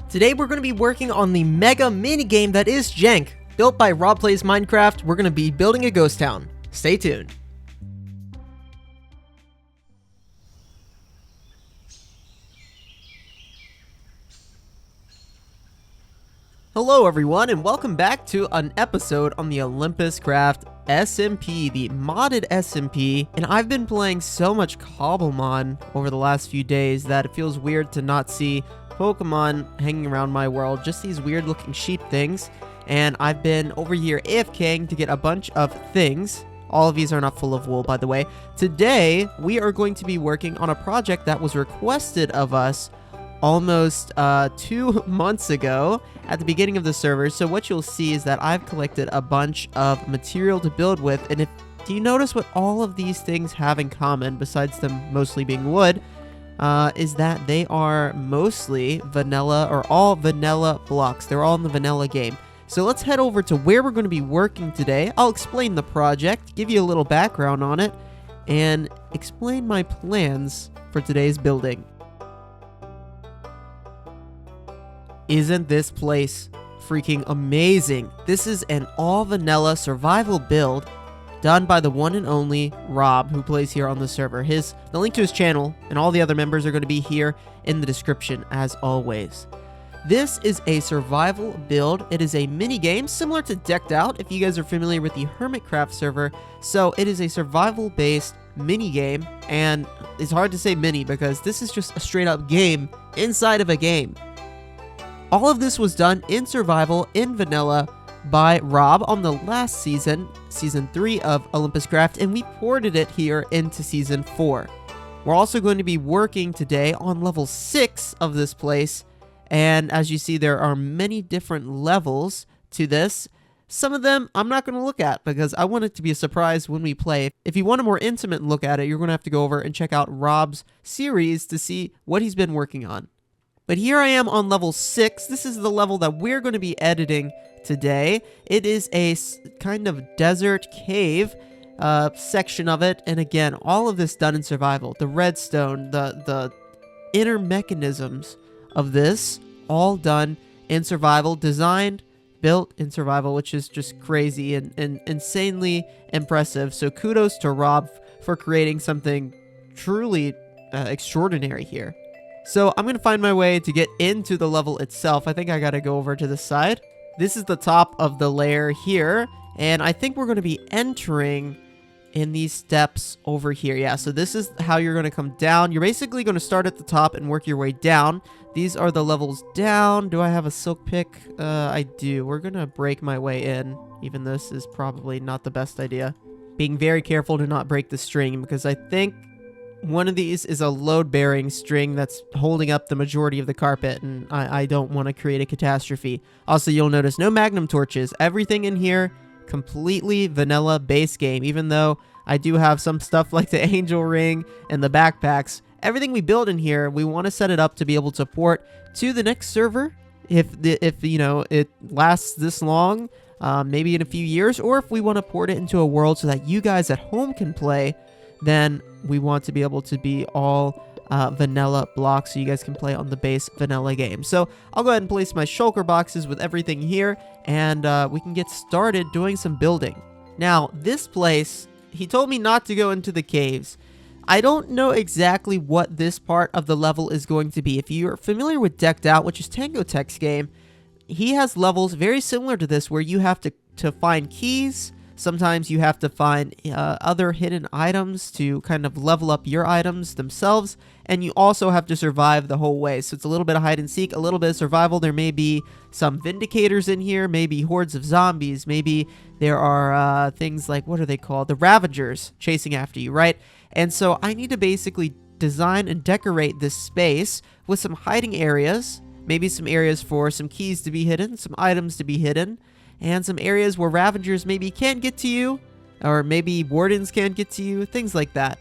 Today we're going to be working on the mega minigame that is JANK. Built by RobPlaysMinecraft, we're going to be building a ghost town. Stay tuned. Hello everyone, and welcome back to an episode on the OlympusCraft SMP, the modded SMP. And I've been playing so much Cobblemon over the last few days that it feels weird to not see Pokemon hanging around my world, just these weird looking sheep things. And I've been over here AFKing to get a bunch of things. All of these are not full of wool, by the way. Today, we are going to be working on a project that was requested of us almost 2 months ago at the beginning of the server. So what you'll see is that I've collected a bunch of material to build with, and do you notice what all of these things have in common, besides them mostly being wood, is that they are mostly vanilla, or all vanilla blocks. They're all in the vanilla game. So let's head over to where we're going to be working today. I'll explain the project, give you a little background on it, and explain my plans for today's building. Isn't this place freaking amazing? This is an all vanilla survival build done by the one and only Rob, who plays here on the server. The link to his channel and all the other members are going to be here in the description as always. This is a survival build. It is a mini game similar to Decked Out, if you guys are familiar with the Hermitcraft server. So it is a survival based mini game, and it's hard to say mini because this is just a straight up game inside of a game. All of this was done in survival, in vanilla, by Rob on the last season, Season 3 of OlympusCraft, and we ported it here into Season 4. We're also going to be working today on level 6 of this place, and as you see, there are many different levels to this. Some of them I'm not going to look at because I want it to be a surprise when we play. If you want a more intimate look at it, you're going to have to go over and check out Rob's series to see what he's been working on. But here I am on level 6. This is the level that we're going to be editing today. It is a kind of desert cave section of it. And again, all of this done in survival. The redstone, the inner mechanisms of this, all done in survival. Designed, built in survival, which is just crazy and insanely impressive. So kudos to Rob for creating something truly extraordinary here. So I'm going to find my way to get into the level itself. I think I got to go over to the side. This is the top of the layer here, and I think we're going to be entering in these steps over here. Yeah, so this is how you're going to come down. You're basically going to start at the top and work your way down. These are the levels down. Do I have a silk pick? I do. We're going to break my way in, even though this is probably not the best idea. Being very careful to not break the string, because I think one of these is a load-bearing string that's holding up the majority of the carpet, and I don't want to create a catastrophe. Also, you'll notice no magnum torches. Everything in here, completely vanilla base game, even though I do have some stuff like the angel ring and the backpacks. Everything we build in here, we want to set it up to be able to port to the next server if you know, it lasts this long, maybe in a few years, or if we want to port it into a world so that you guys at home can play. Then we want to be able to be all vanilla blocks so you guys can play on the base vanilla game. So I'll go ahead and place my shulker boxes with everything here, and we can get started doing some building. Now, this place, he told me not to go into the caves. I don't know exactly what this part of the level is going to be. If you're familiar with Decked Out, which is Tango Tech's game, he has levels very similar to this where you have to find keys. Sometimes you have to find other hidden items to kind of level up your items themselves, and you also have to survive the whole way. So it's a little bit of hide and seek, a little bit of survival. There may be some Vindicators in here, maybe hordes of zombies, maybe there are things like, what are they called? The Ravagers chasing after you, right? And so I need to basically design and decorate this space with some hiding areas, maybe some areas for some keys to be hidden, some items to be hidden, and some areas where Ravagers maybe can't get to you, or maybe Wardens can't get to you, things like that.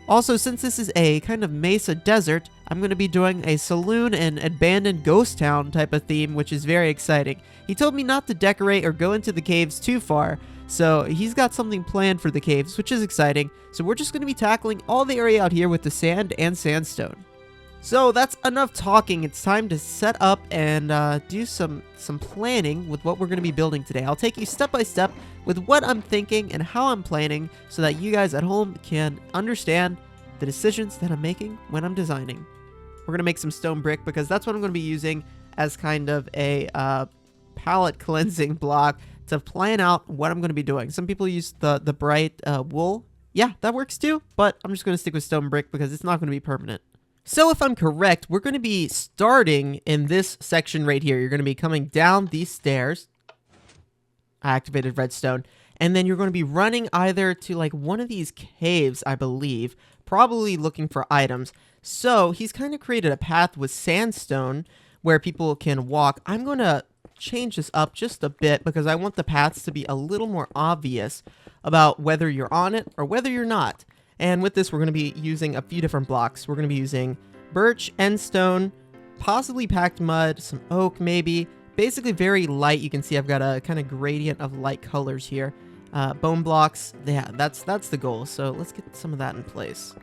Also, since this is a kind of mesa desert, I'm going to be doing a saloon and abandoned ghost town type of theme, which is very exciting. He told me not to decorate or go into the caves too far, so he's got something planned for the caves, which is exciting. So we're just going to be tackling all the area out here with the sand and sandstone. So that's enough talking. It's time to set up and do some planning with what we're going to be building today. I'll take you step by step with what I'm thinking and how I'm planning so that you guys at home can understand the decisions that I'm making when I'm designing. We're going to make some stone brick because that's what I'm going to be using as kind of a palette cleansing block to plan out what I'm going to be doing. Some people use the bright wool. Yeah, that works too, but I'm just going to stick with stone brick because it's not going to be permanent. So if I'm correct, we're going to be starting in this section right here. You're going to be coming down these stairs. I activated redstone. And then you're going to be running either to like one of these caves, I believe, probably looking for items. So he's kind of created a path with sandstone where people can walk. I'm going to change this up just a bit because I want the paths to be a little more obvious about whether you're on it or whether you're not. And with this, we're going to be using a few different blocks. We're going to be using birch, end stone, possibly packed mud, some oak maybe. Basically very light. You can see I've got a kind of gradient of light colors here. Bone blocks, yeah, that's the goal. So let's get some of that in place.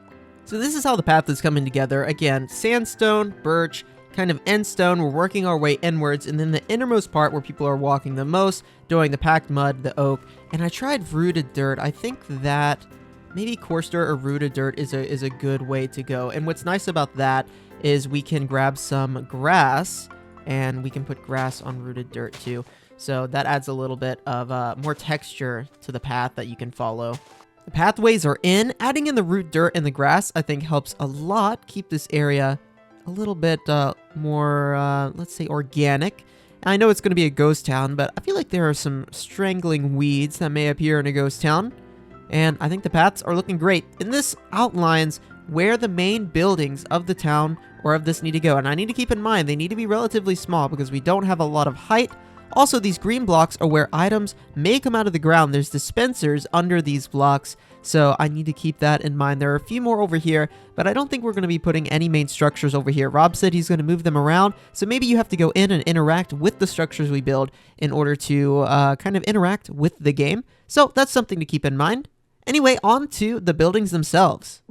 So this is how the path is coming together. Again, sandstone, birch, kind of end stone. We're working our way inwards. And then the innermost part where people are walking the most, doing the packed mud, the oak. And I tried rooted dirt. I think that maybe coarse dirt or rooted dirt is a good way to go. And what's nice about that is we can grab some grass and we can put grass on rooted dirt too. So that adds a little bit of more texture to the path that you can follow. The pathways are in. Adding in the root dirt and the grass, I think helps a lot keep this area a little bit more, let's say, organic. I know it's going to be a ghost town, but I feel like there are some strangling weeds that may appear in a ghost town. And I think the paths are looking great. And this outlines where the main buildings of the town or of this need to go. And I need to keep in mind, they need to be relatively small because we don't have a lot of height. Also, these green blocks are where items may come out of the ground. There's dispensers under these blocks, so I need to keep that in mind. There are a few more over here, but I don't think we're going to be putting any main structures over here. Rob said he's going to move them around, so maybe you have to go in and interact with the structures we build in order to kind of interact with the game. So that's something to keep in mind. Anyway, on to the buildings themselves.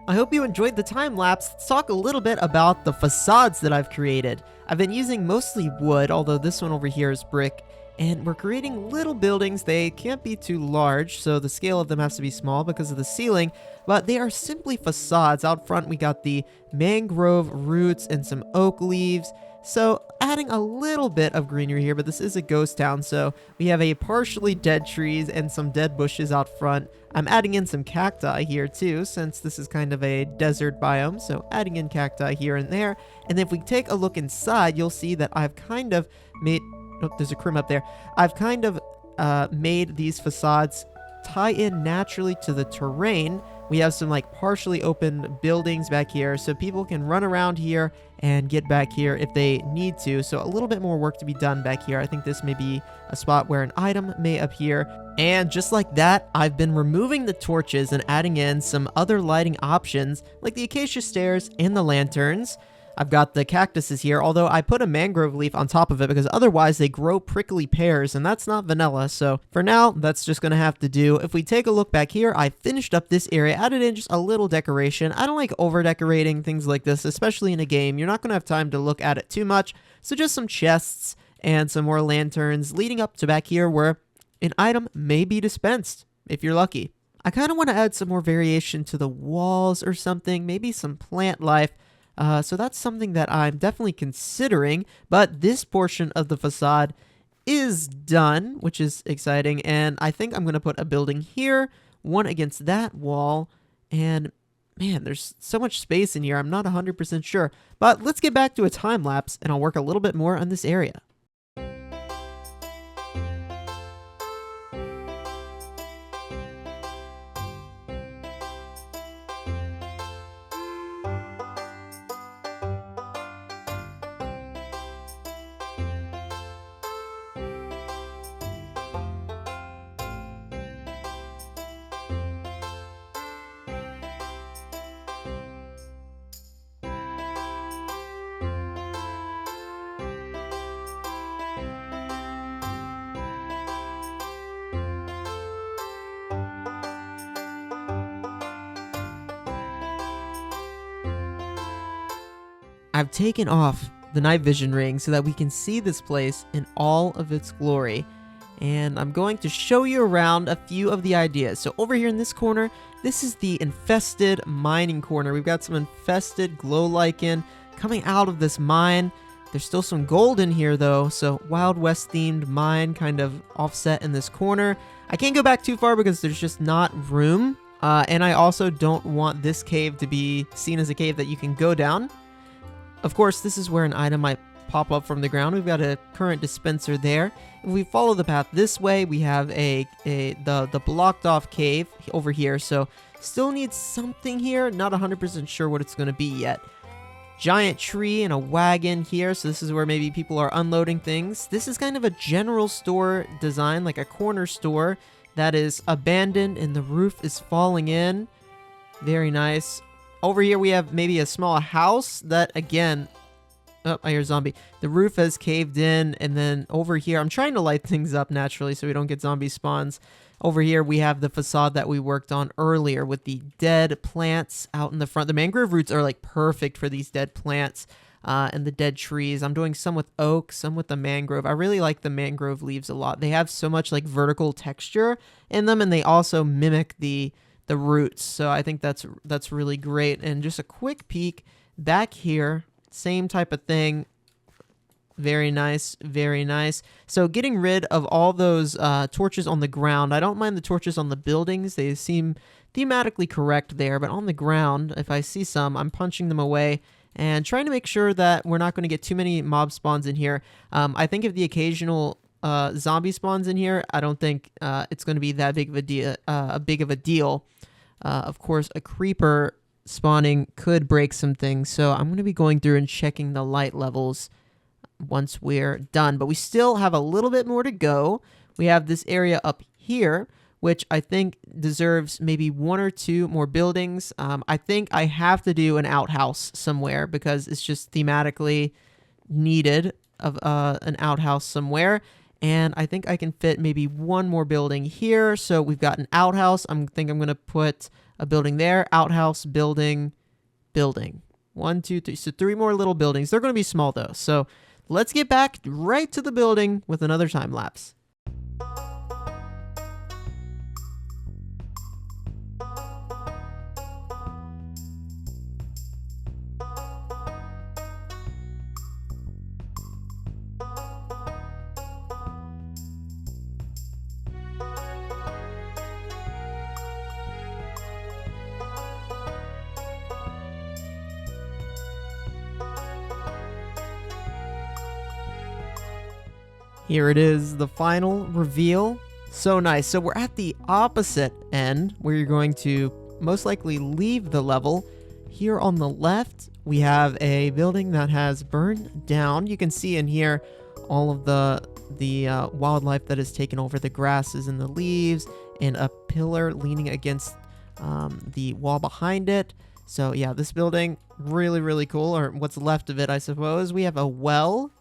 I hope you enjoyed the time lapse. Let's talk a little bit about the facades that I've created. I've been using mostly wood, although this one over here is brick, and we're creating little buildings. They can't be too large, so the scale of them has to be small because of the ceiling, but they are simply facades. Out front, we got the mangrove roots and some oak leaves. So adding a little bit of greenery here, but this is a ghost town, so we have a partially dead trees and some dead bushes out front. I'm adding in some cacti here too, since this is kind of a desert biome, so adding in cacti here and there. And if we take a look inside, you'll see that I've kind of made... Oh, there's a Krimm up there. I've kind of made these facades tie in naturally to the terrain. We have some like partially open buildings back here, so people can run around here and get back here if they need to. So a little bit more work to be done back here. I think this may be a spot where an item may appear. And just like that, I've been removing the torches and adding in some other lighting options like the acacia stairs and the lanterns. I've got the cactuses here, although I put a mangrove leaf on top of it because otherwise they grow prickly pears, and that's not vanilla, so for now, that's just gonna have to do. If we take a look back here, I finished up this area, added in just a little decoration. I don't like over-decorating things like this, especially in a game. You're not gonna have time to look at it too much, so just some chests and some more lanterns leading up to back here where an item may be dispensed, if you're lucky. I kind of want to add some more variation to the walls or something, maybe some plant life. So that's something that I'm definitely considering, but this portion of the facade is done, which is exciting, and I think I'm going to put a building here, one against that wall, and man, there's so much space in here, I'm not 100% sure, but let's get back to a time lapse, and I'll work a little bit more on this area. I've taken off the night vision ring so that we can see this place in all of its glory. And I'm going to show you around a few of the ideas. So over here in this corner, this is the infested mining corner. We've got some infested glow lichen coming out of this mine. There's still some gold in here though, so Wild West themed mine kind of offset in this corner. I can't go back too far because there's just not room. And I also don't want this cave to be seen as a cave that you can go down. Of course, this is where an item might pop up from the ground. We've got a current dispenser there. If we follow the path this way, we have the blocked off cave over here. So still needs something here. Not 100% sure what it's going to be yet. Giant tree and a wagon here. So this is where maybe people are unloading things. This is kind of a general store design, like a corner store that is abandoned and the roof is falling in. Very nice. Over here we have maybe a small house that, again, oh, I hear a zombie. The roof has caved in, and then over here, I'm trying to light things up naturally so we don't get zombie spawns. Over here, we have the facade that we worked on earlier with the dead plants out in the front. The mangrove roots are like perfect for these dead plants and the dead trees. I'm doing some with oak, some with the mangrove. I really like the mangrove leaves a lot. They have so much like vertical texture in them, and they also mimic the roots. So I think that's really great. And just a quick peek back here, same type of thing. Very nice, very nice. So getting rid of all those torches on the ground. I don't mind the torches on the buildings. They seem thematically correct there, but on the ground, if I see some, I'm punching them away and trying to make sure that we're not going to get too many mob spawns in here. I think if the occasional zombie spawns in here, I don't think it's going to be that big of a deal. Of course, a creeper spawning could break some things, so I'm going to be going through and checking the light levels once we're done. But we still have a little bit more to go. We have this area up here, which I think deserves maybe one or two more buildings. I think I have to do an outhouse somewhere because it's just thematically needed of an outhouse somewhere. And I think I can fit maybe one more building here. So we've got an outhouse. I think I'm going to put a building there. Outhouse, building, building. 1, 2, 3. So 3 more little buildings. They're going to be small though. So let's get back right to the building with another time lapse. Here it is, the final reveal. So nice. So we're at the opposite end where you're going to most likely leave the level. Here on the left, we have a building that has burned down. You can see in here all of the wildlife that has taken over the grasses and the leaves, and a pillar leaning against the wall behind it. So yeah, this building, really, really cool, or what's left of it, I suppose. We have a well.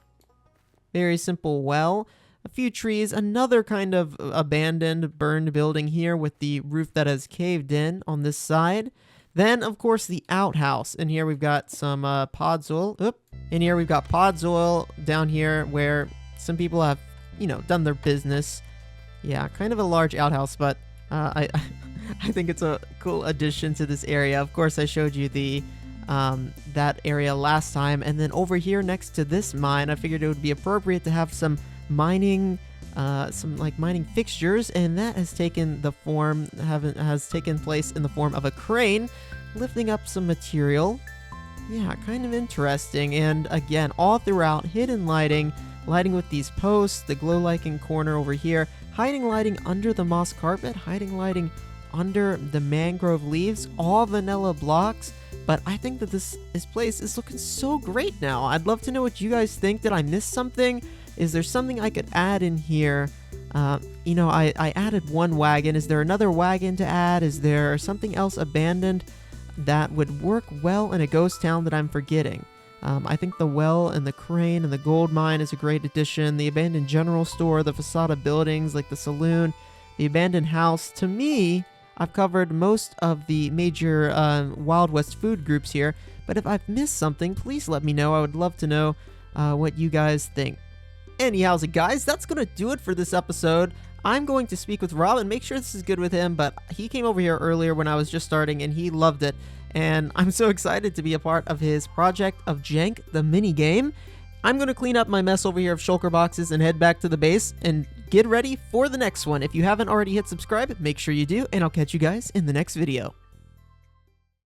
Very simple well, a few trees, another kind of abandoned, burned building here with the roof that has caved in on this side. Then, of course, the outhouse. And here we've got some podzol. And here we've got podzol down here where some people have, done their business. Yeah, kind of a large outhouse, but I think it's a cool addition to this area. Of course, I showed you that area last time, and then over here next to this mine, I figured it would be appropriate to have some mining fixtures, and that has taken place in the form of a crane lifting up some material. Yeah, kind of interesting. And again, all throughout, hidden lighting with these posts, the glow lichen corner over here, hiding lighting under the moss carpet, hiding lighting under the mangrove leaves, all vanilla blocks. But I think that this place is looking so great now. I'd love to know what you guys think. Did I miss something? Is there something I could add in here? I added one wagon. Is there another wagon to add? Is there something else abandoned that would work well in a ghost town that I'm forgetting? I think the well and the crane and the gold mine is a great addition. The abandoned general store, the facade of buildings like the saloon, the abandoned house. To me, I've covered most of the major Wild West food groups here, but if I've missed something, please let me know. I would love to know what you guys think. Anyhow, guys, that's going to do it for this episode. I'm going to speak with Rob and make sure this is good with him, but he came over here earlier when I was just starting and he loved it. And I'm so excited to be a part of his project of JANK, the minigame. I'm going to clean up my mess over here of shulker boxes and head back to the base and get ready for the next one. If you haven't already hit subscribe, make sure you do, and I'll catch you guys in the next video.